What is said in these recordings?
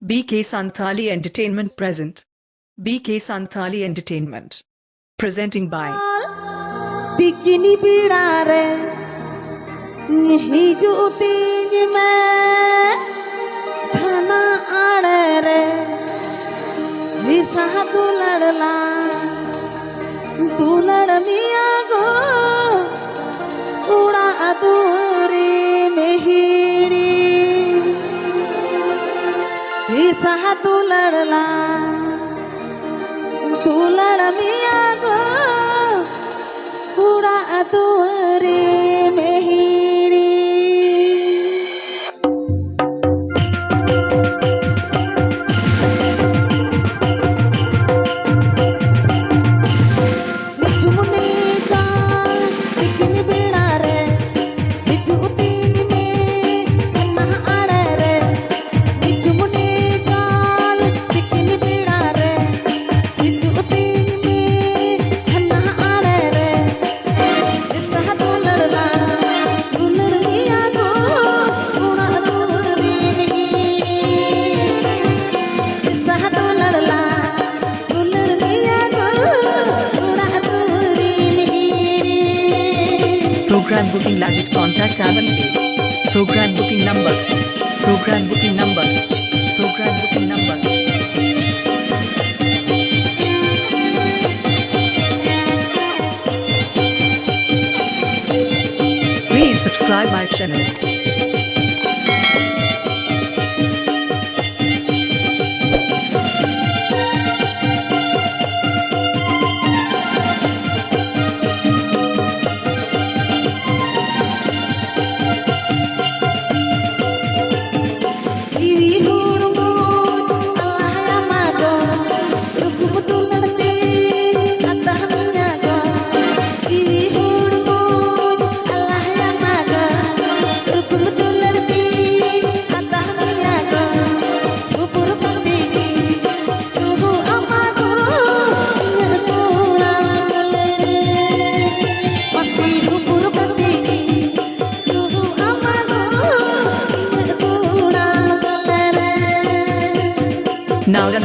BK Santali Entertainment present. BK Santali Entertainment. Presenting by Bikini Pirare Nihi Juti me Thana Adere Visa Duladla Dulad Meya go Uda Aduri Mehiri Visa Duladla Dulad Meya go Uda Aduri Mehiri Program booking legit contact Avan Pay. Program booking number. Program booking number. Program booking number. Please subscribe my channel.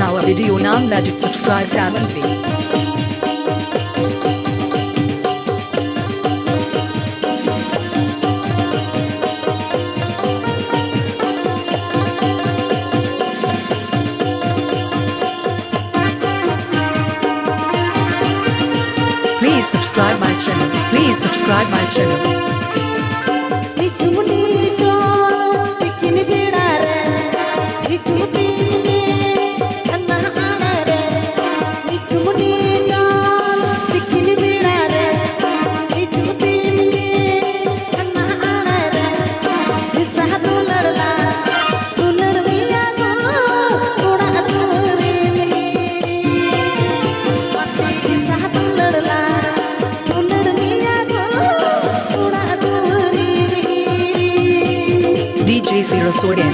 Now a video naam legit subscribe Avan Pay. Please subscribe my channel. Please subscribe my channel. DJ SIRIL.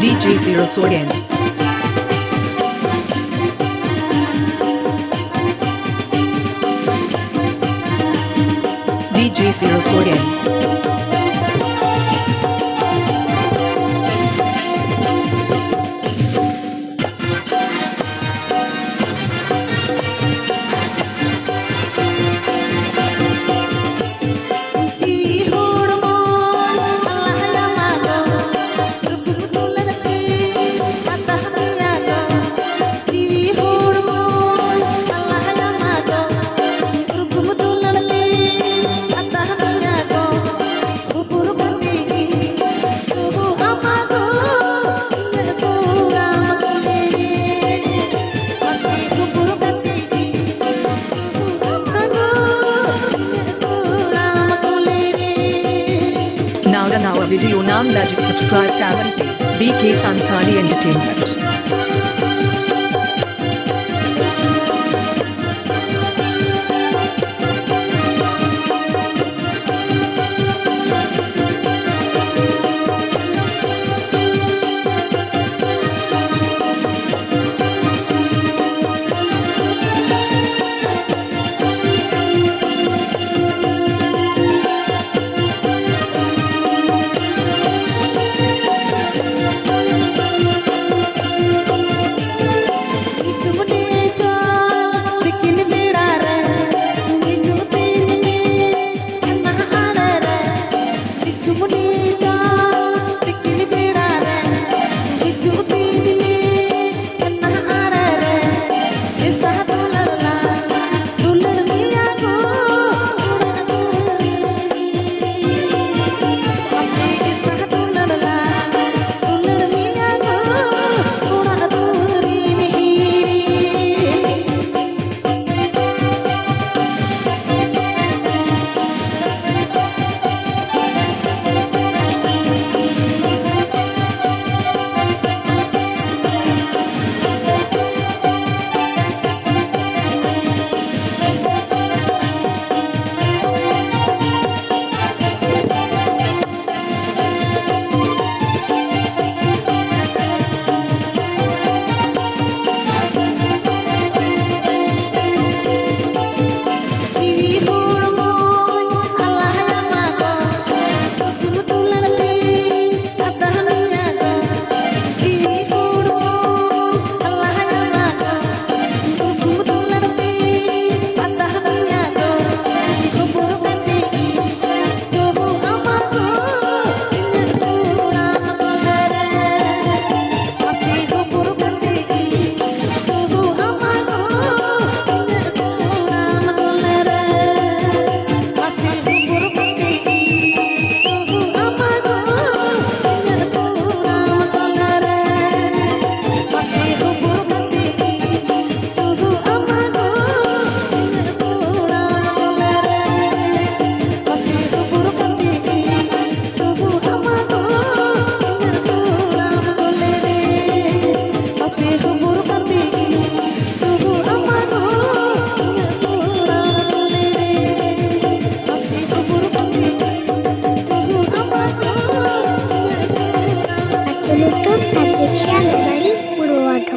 DJ SIRIL. DJ SIRIL. Now a video naam legit subscribe Avan Pay. BK Santali Entertainment.